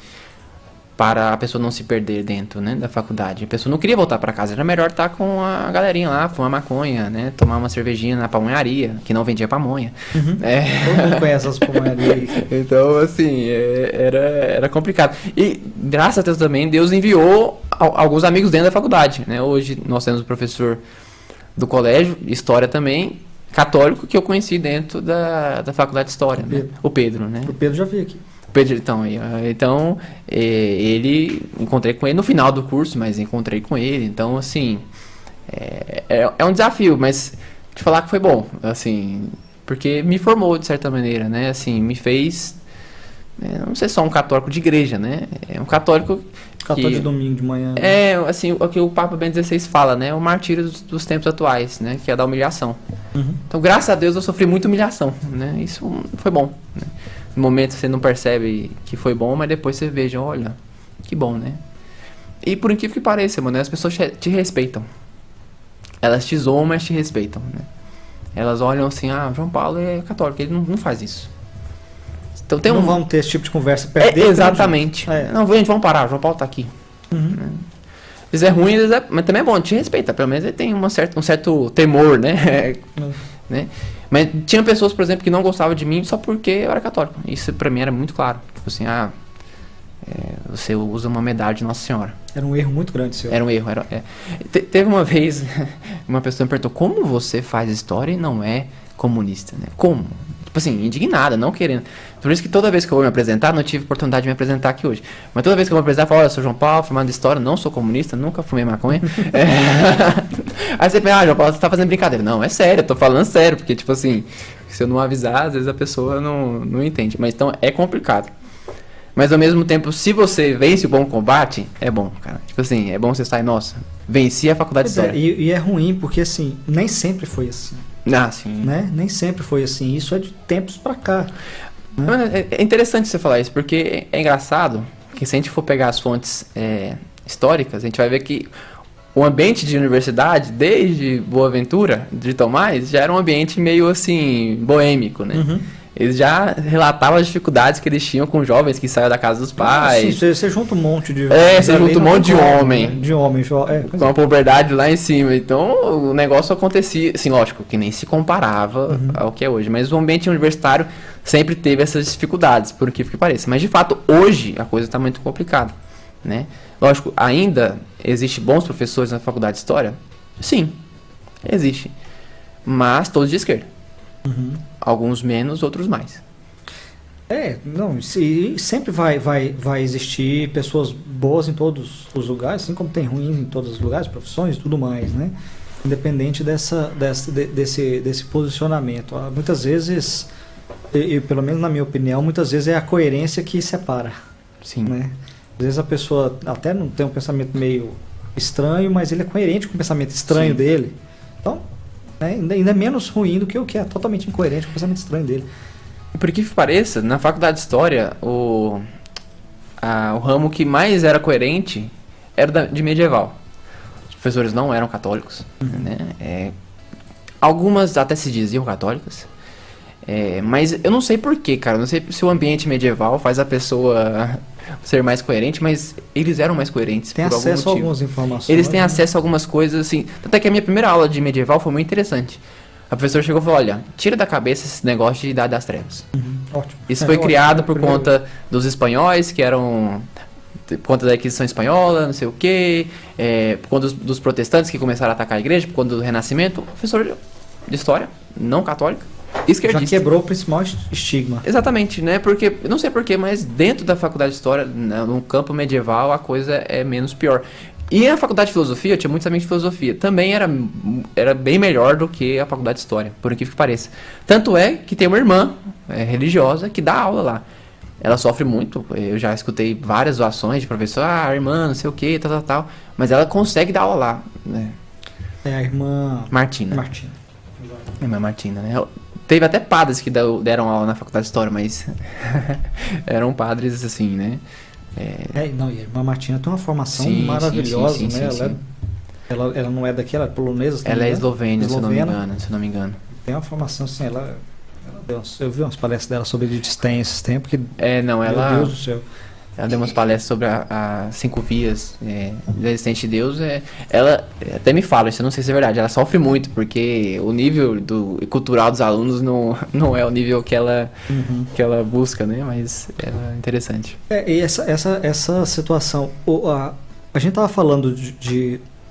para a pessoa não se perder dentro, né, da faculdade. A pessoa não queria voltar para casa, era melhor estar com a galerinha lá, fumar maconha, né, tomar uma cervejinha na pamonharia, que não vendia pamonha. Uhum. Todo mundo conhece as pamonharias. Então, assim, era complicado. E, graças a Deus também, Deus enviou alguns amigos dentro da faculdade, né. Hoje nós temos um professor do colégio, História também, católico, que eu conheci dentro da faculdade de História, né? O Pedro, né? O Pedro já veio aqui. Pedro, então, ele, encontrei com ele no final do curso, mas encontrei com ele, então, assim, é um desafio, mas te falar que foi bom, assim, porque me formou de certa maneira, né, assim, me fez, não ser só um católico de igreja, né, é um católico de domingo de manhã. Assim, o que o Papa Bento XVI fala, né, o martírio dos tempos atuais, né, que é da humilhação. Uhum. Então, graças a Deus, eu sofri muita humilhação, né, isso foi bom, né. No momento você não percebe que foi bom, mas depois você veja, olha, que bom, né? E por incrível que pareça, mano, as pessoas te respeitam. Elas te zoam, mas te respeitam, né? Elas olham assim, João Paulo é católico, ele não faz isso. Então tem não vamos ter esse tipo de conversa perto dele. Exatamente. Não, gente, vamos parar, o João Paulo tá aqui. Uhum. Né? Às vezes é ruim, mas também é bom, te respeita, pelo menos ele tem um certo temor, né? Né? Mas tinha pessoas, por exemplo, que não gostavam de mim só porque eu era católico. Isso pra mim era muito claro. Tipo assim, você usa uma medalha de Nossa Senhora. Era um erro muito grande, senhor. Era um erro. Teve uma vez, uma pessoa me perguntou, como você faz história e não é comunista, né? Como? Tipo assim, indignada, não querendo. Por isso que toda vez que eu vou me apresentar, não tive oportunidade de me apresentar aqui hoje. Mas toda vez que eu vou me apresentar, eu falo, olha, eu sou João Paulo, formado em História, não sou comunista, nunca fumei maconha. Aí você pensa, João Paulo, você tá fazendo brincadeira. Não, é sério, eu tô falando sério, porque tipo assim, se eu não avisar, às vezes a pessoa não entende. Mas então é complicado. Mas ao mesmo tempo, se você vence o bom combate, é bom, cara. Tipo assim, é bom você sair, nossa, venci a faculdade de História. E é ruim, porque assim, nem sempre foi assim. Sim. Né? Nem sempre foi assim. Isso é de tempos pra cá. Né? É interessante você falar isso, porque é engraçado que se a gente for pegar as fontes históricas, a gente vai ver que o ambiente de universidade, desde Boaventura, de Tomás, já era um ambiente meio assim, boêmico, né? Uhum. Eles já relatavam as dificuldades que eles tinham com jovens que saíam da casa dos pais. Sim, você junta um monte de... você junta um monte de homem. Né? De homem. Com a puberdade lá em cima. Então, o negócio acontecia... Assim, lógico, que nem se comparava ao que é hoje. Mas o ambiente universitário sempre teve essas dificuldades, por que pareça. Mas, de fato, hoje a coisa está muito complicada, né? Lógico, ainda existem bons professores na faculdade de História? Sim, existe. Mas todos de esquerda. Uhum. Alguns menos, outros mais. Sempre vai existir pessoas boas em todos os lugares, assim como tem ruins em todos os lugares, profissões e tudo mais, né? Independente desse posicionamento. Muitas vezes, pelo menos na minha opinião, muitas vezes é a coerência que separa. Sim. Né? Às vezes a pessoa até não tem um pensamento meio estranho, mas ele é coerente com o pensamento estranho dele. Então, ainda é menos ruim do que o que é totalmente incoerente com o pensamento estranho dele. E por que pareça, na faculdade de História, o ramo que mais era coerente era de medieval. Os professores não eram católicos, né? Algumas até se diziam católicas, mas eu não sei porquê, cara. Não sei se o ambiente medieval faz a pessoa ser mais coerente, mas eles eram mais coerentes. Tem acesso a algumas informações. Eles têm acesso a algumas coisas, assim. Tanto é que a minha primeira aula de medieval foi muito interessante. A professora chegou e falou, olha, tira da cabeça esse negócio de Idade das Trevas. Ótimo. Isso foi criado por conta dos espanhóis, que eram... por conta da Inquisição Espanhola, não sei o quê, por conta dos protestantes que começaram a atacar a igreja, por conta do Renascimento. Professor de História, não católica, esquerdista. Já quebrou o principal estigma. Exatamente, né? Porque, não sei porquê, mas dentro da faculdade de História, no campo medieval, a coisa é menos pior. E a faculdade de Filosofia, eu tinha muitos amigos de Filosofia, também era bem melhor do que a faculdade de História, por incrível que pareça. Tanto é que tem uma irmã religiosa que dá aula lá. Ela sofre muito, eu já escutei várias zoações de professor, irmã, não sei o que, tal, mas ela consegue dar aula lá, né? É a irmã... Martina. Irmã Martina, né? Teve até padres que deram aula na faculdade de História, mas eram padres assim, né? Não, e a irmã Martina tem uma formação Sim, maravilhosa, sim, né? sim. Ela não é daqui, ela é polonesa. Ela é eslovena, se eu não me engano. Tem uma formação assim, eu vi umas palestras dela sobre Edith Stein esses tempos que... Meu Deus do céu. Ela deu umas palestras sobre as 5 vias da existência de Deus. Ela até me fala, isso eu não sei se é verdade, ela sofre muito, porque o nível cultural dos alunos não é o nível que ela busca, né? Mas é interessante. E essa situação, a gente estava falando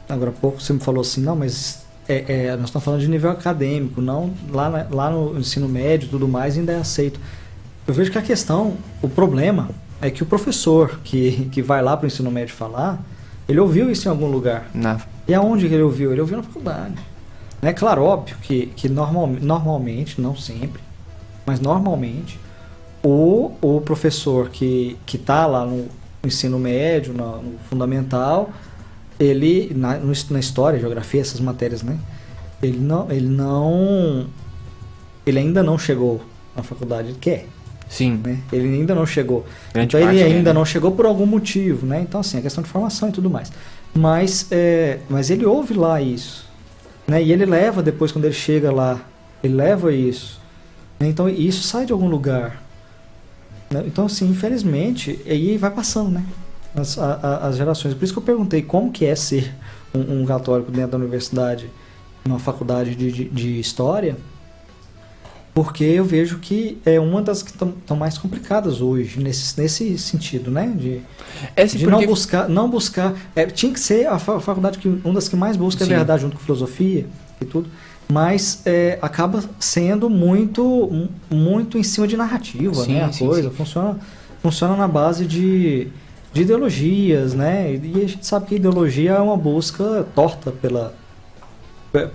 agora há pouco você me falou assim, não, mas nós estamos falando de nível acadêmico, não lá no ensino médio e tudo mais ainda é aceito. Eu vejo que a questão, o problema é que o professor que vai lá para o ensino médio falar, ele ouviu isso em algum lugar. E aonde que ele ouviu? Ele ouviu na faculdade. Né? Claro, óbvio que normalmente, não sempre, mas normalmente, o professor que está lá no ensino médio, no fundamental, ele, na história, geografia, essas matérias, né? Ele ainda não chegou na faculdade, ele quer. Sim. Né? Ele ainda não chegou. Grande então ele ainda né? não chegou por algum motivo, né? Então assim, é questão de formação e tudo mais. Mas ele ouve lá isso, né? E ele leva depois, quando ele chega lá, ele leva isso, né? Então isso sai de algum lugar, né? Então assim, infelizmente, aí vai passando, né? As gerações. Por isso que eu perguntei como que é ser um católico dentro da universidade, numa faculdade de história. Porque eu vejo que é uma das que estão mais complicadas hoje, nesse sentido, né? De não buscar. Tinha que ser a faculdade uma das que mais busca a verdade, junto com filosofia e tudo, mas acaba sendo muito em cima de narrativa, né? A coisa funciona na base de ideologias, né? E a gente sabe que a ideologia é uma busca torta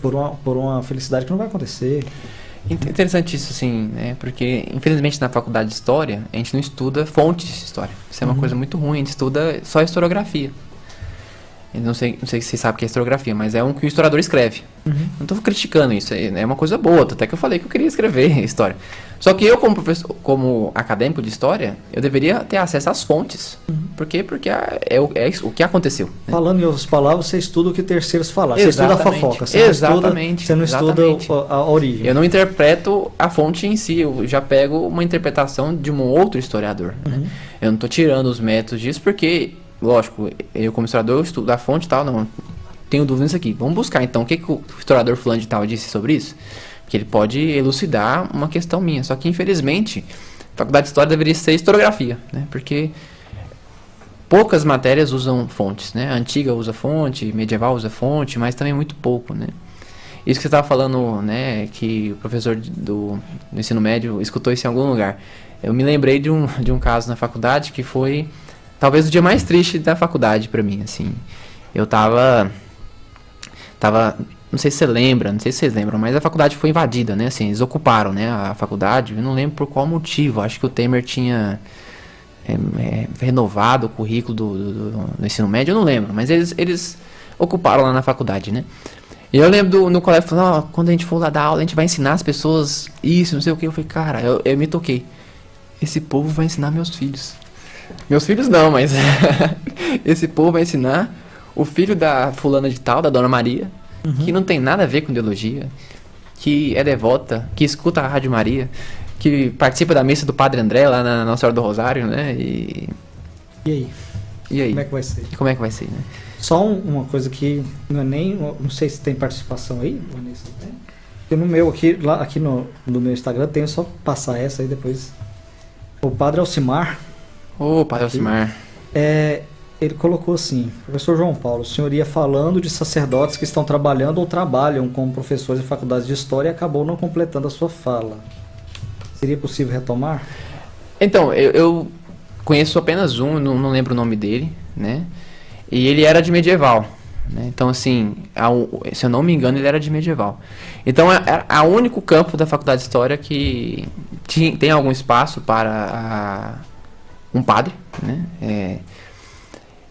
por uma felicidade que não vai acontecer. Interessante isso, assim, né? Porque, infelizmente, na faculdade de História, a gente não estuda fontes de história. Isso é uma coisa muito ruim, a gente estuda só historiografia. Eu não sei se vocês sabem o que é historiografia, mas é que o historiador escreve. Não estou criticando isso, é uma coisa boa, até que eu falei que eu queria escrever história. Só que eu, como professor, como acadêmico de história, eu deveria ter acesso às fontes. Por quê? Porque é o que aconteceu. Né? Falando em outras palavras, você estuda o que terceiros falaram. Você estuda a fofoca. Você não estuda a origem. Eu não interpreto a fonte em si, eu já pego uma interpretação de um outro historiador. Né? Eu não estou tirando os métodos disso porque... Lógico, eu como historiador eu estudo a fonte e tal, não tenho dúvida nisso aqui. Vamos buscar então o que o historiador fulano de tal disse sobre isso, que ele pode elucidar uma questão minha. Só que infelizmente a faculdade de história deveria ser historiografia, né? Porque poucas matérias usam fontes, né? A antiga usa fonte, medieval usa fonte, mas também muito pouco, né? Isso que você estava falando, né? Que o professor do ensino médio escutou isso em algum lugar. Eu me lembrei de um caso na faculdade que foi talvez o dia mais triste da faculdade pra mim, assim. Eu tava, não sei se você lembra, não sei se vocês lembram, mas a faculdade foi invadida, né? Assim, eles ocuparam, né, a faculdade. Eu não lembro por qual motivo. Acho que o Temer tinha renovado o currículo do ensino médio, eu não lembro. Mas eles ocuparam lá na faculdade, né? E eu lembro no colégio falando, quando a gente for lá dar aula, a gente vai ensinar as pessoas isso, não sei o que. Eu falei, cara, eu me toquei. Esse povo vai ensinar meus filhos. Meus filhos não, mas esse povo vai ensinar o filho da fulana de tal, da Dona Maria, que não tem nada a ver com ideologia, que é devota, que escuta a Rádio Maria, que participa da missa do Padre André lá na Nossa Senhora do Rosário, né? E aí? Como é que vai ser? Como é que vai ser, né? Só uma coisa que não é nem... Não sei se tem participação aí, Vanessa. Porque no meu aqui no meu Instagram tem só passar essa aí depois. O Padre Alcimar. Padre Alcimar. Ele colocou assim: professor João Paulo, o senhor ia falando de sacerdotes que estão trabalhando ou trabalham como professores de faculdades de história e acabou não completando a sua fala. Seria possível retomar? Então, eu conheço apenas um, não lembro o nome dele, né? E ele era de medieval, né? Então, assim, se eu não me engano, ele era de medieval. Então, é o único campo da faculdade de história que tem algum espaço para um padre, né?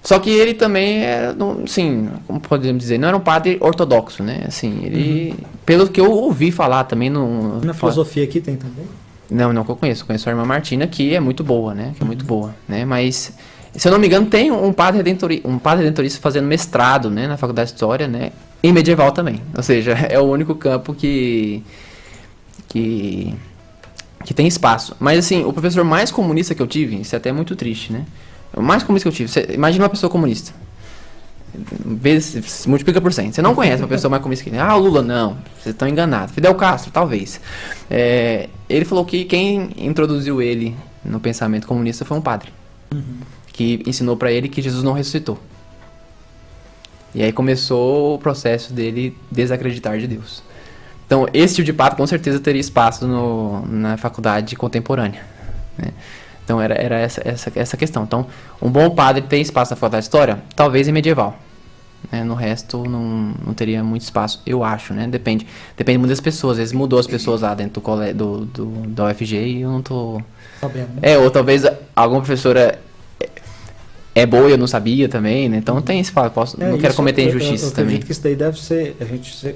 Só que ele também era, assim, como podemos dizer, não era um padre ortodoxo, né? Assim, ele, pelo que eu ouvi falar também no... Na filosofia aqui tem também? Não que eu conheço a irmã Martina, que é muito boa, né? Que é muito boa, né? Mas, se eu não me engano, tem um padre redentorista fazendo mestrado, né? Na Faculdade de História, né? Em medieval também. Ou seja, é o único campo que tem espaço. Mas, assim, o professor mais comunista que eu tive, isso é até muito triste, né? O mais comunista que eu tive, imagina uma pessoa comunista. Vezes, multiplica por 100. Você não conhece uma pessoa mais comunista que... o Lula, não. Vocês estão enganados. Fidel Castro, talvez. Ele falou que quem introduziu ele no pensamento comunista foi um padre. Que ensinou para ele que Jesus não ressuscitou. E aí começou o processo dele desacreditar de Deus. Então, esse tipo de padre com certeza teria espaço na faculdade contemporânea, né? Então, era essa questão. Então, um bom padre tem espaço na faculdade de História? Talvez em medieval, né? No resto, não teria muito espaço, eu acho, né? Depende muito das pessoas. Às vezes mudou as pessoas lá dentro da UFG e eu não tô... Sabendo, né? Ou talvez alguma professora é boa e eu não sabia também, né? Então, tem esse fato. Não quero cometer injustiças também. Eu acredito que isso daí deve ser...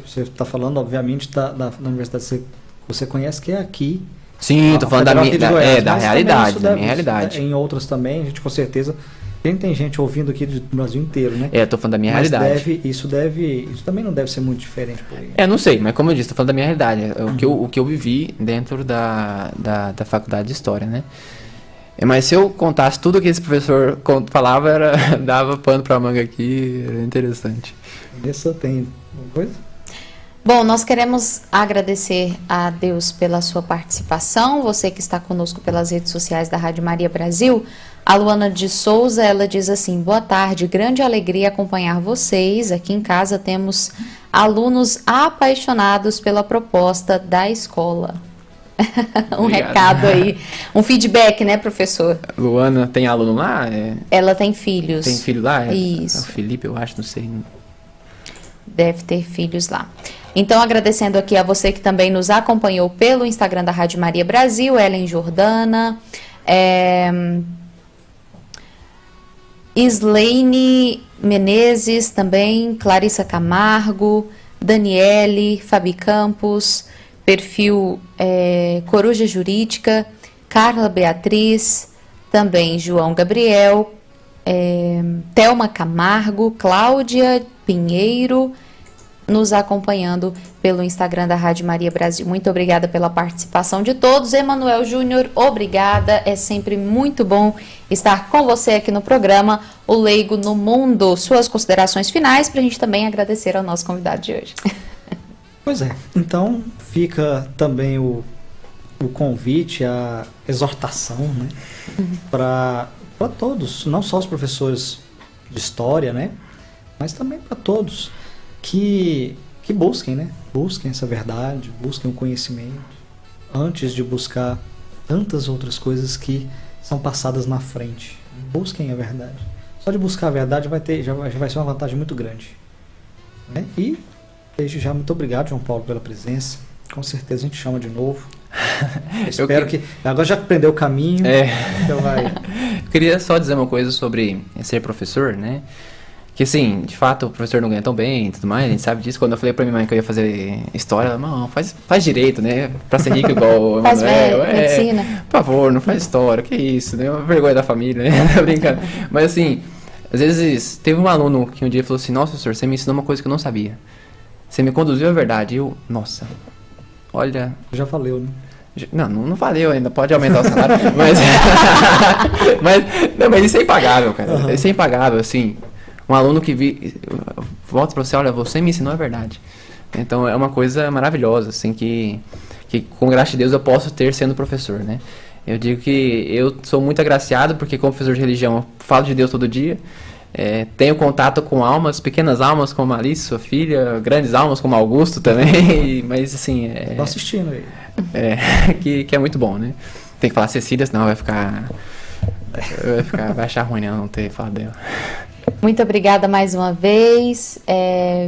Você está falando, obviamente, da universidade que você conhece, que é aqui. Sim, tô falando da realidade, da minha realidade. Em outras também, a gente com certeza... Tem gente ouvindo aqui do Brasil inteiro, né? Tô falando da minha realidade. Isso também não deve ser muito diferente por aí. Não sei, mas como eu disse, tô falando da minha realidade. O que eu vivi dentro da faculdade de História, né? Mas se eu contasse tudo que esse professor falava, dava pano pra manga aqui, era interessante. Isso tem alguma coisa? Bom, nós queremos agradecer a Deus pela sua participação, você que está conosco pelas redes sociais da Rádio Maria Brasil. A Luana de Souza, ela diz assim: boa tarde, grande alegria acompanhar vocês. Aqui em casa temos alunos apaixonados pela proposta da escola. Um Obrigado. Recado aí, um feedback, né, professor? Luana tem aluno lá? Ela tem filhos. Tem filho lá? Isso. O Felipe, eu acho, não sei. Deve ter filhos lá. Então, agradecendo aqui a você que também nos acompanhou pelo Instagram da Rádio Maria Brasil, Ellen Jordana, Islaine Menezes também, Clarissa Camargo, Daniele, Fabi Campos, perfil Coruja Jurídica, Carla Beatriz, também João Gabriel, Thelma Camargo, Cláudia Pinheiro, nos acompanhando pelo Instagram da Rádio Maria Brasil. Muito obrigada pela participação de todos. Emanuel Júnior, obrigada. É sempre muito bom estar com você aqui no programa O Leigo no Mundo. Suas considerações finais para a gente também agradecer ao nosso convidado de hoje. Pois é. Então, fica também o convite, a exortação, né? Para todos, não só os professores de história, né? Mas também para todos que busquem, né? Busquem essa verdade, busquem o conhecimento, antes de buscar tantas outras coisas que são passadas na frente. Busquem a verdade. Só de buscar a verdade já vai ser uma vantagem muito grande, né? E desde já, muito obrigado, João Paulo, pela presença. Com certeza a gente chama de novo. Espero que... Agora já aprendeu o caminho. Então vai... Eu queria só dizer uma coisa sobre ser professor, né? Que assim, de fato, o professor não ganha tão bem e tudo mais, a gente sabe disso. Quando eu falei pra minha mãe que eu ia fazer história, ela, não, faz direito, né? Pra ser rico igual o Faz Emanuel. medicina. Por favor, não faz história, que isso, né? Uma vergonha da família, né? Tá brincando. Mas assim, às vezes, teve um aluno que um dia falou assim: nossa, professor, você me ensinou uma coisa que eu não sabia. Você me conduziu à verdade. E eu, nossa, olha... Já valeu, né? Não valeu ainda, pode aumentar o salário, mas isso é impagável, cara. Isso é impagável, assim. Um aluno que volta pra você, olha, você me ensinou a verdade. Então é uma coisa maravilhosa, assim, que com graça de Deus eu posso ter sendo professor, né? Eu digo que eu sou muito agraciado porque como professor de religião eu falo de Deus todo dia, tenho contato com almas, pequenas almas como Alice, sua filha, grandes almas como Augusto também, mas assim... Tô assistindo aí. Que é muito bom, né? Tem que falar Cecília, senão vai achar ruim, né, não ter falado dela. Muito obrigada mais uma vez,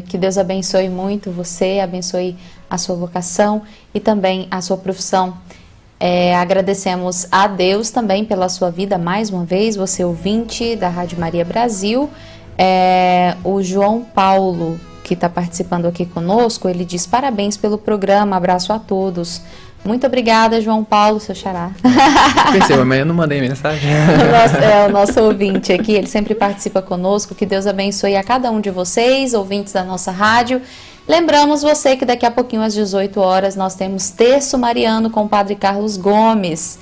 que Deus abençoe muito você, abençoe a sua vocação e também a sua profissão Agradecemos a Deus também pela sua vida mais uma vez, você ouvinte da Rádio Maria Brasil. O João Paulo, que está participando aqui conosco, ele diz: parabéns pelo programa, abraço a todos. Muito obrigada, João Paulo, seu xará. Perceba, mas eu não mandei mensagem. O nosso ouvinte aqui, ele sempre participa conosco. Que Deus abençoe a cada um de vocês, ouvintes da nossa rádio. Lembramos você que daqui a pouquinho, às 18 horas, nós temos Terço Mariano com o Padre Carlos Gomes.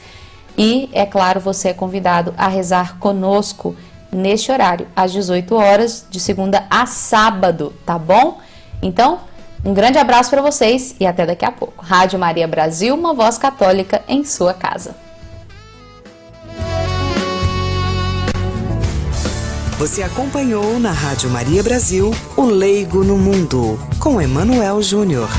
E, é claro, você é convidado a rezar conosco neste horário, às 18 horas, de segunda a sábado, tá bom? Então, um grande abraço para vocês e até daqui a pouco. Rádio Maria Brasil, uma voz católica em sua casa. Você acompanhou na Rádio Maria Brasil o Leigo no Mundo, com Emanuel Júnior.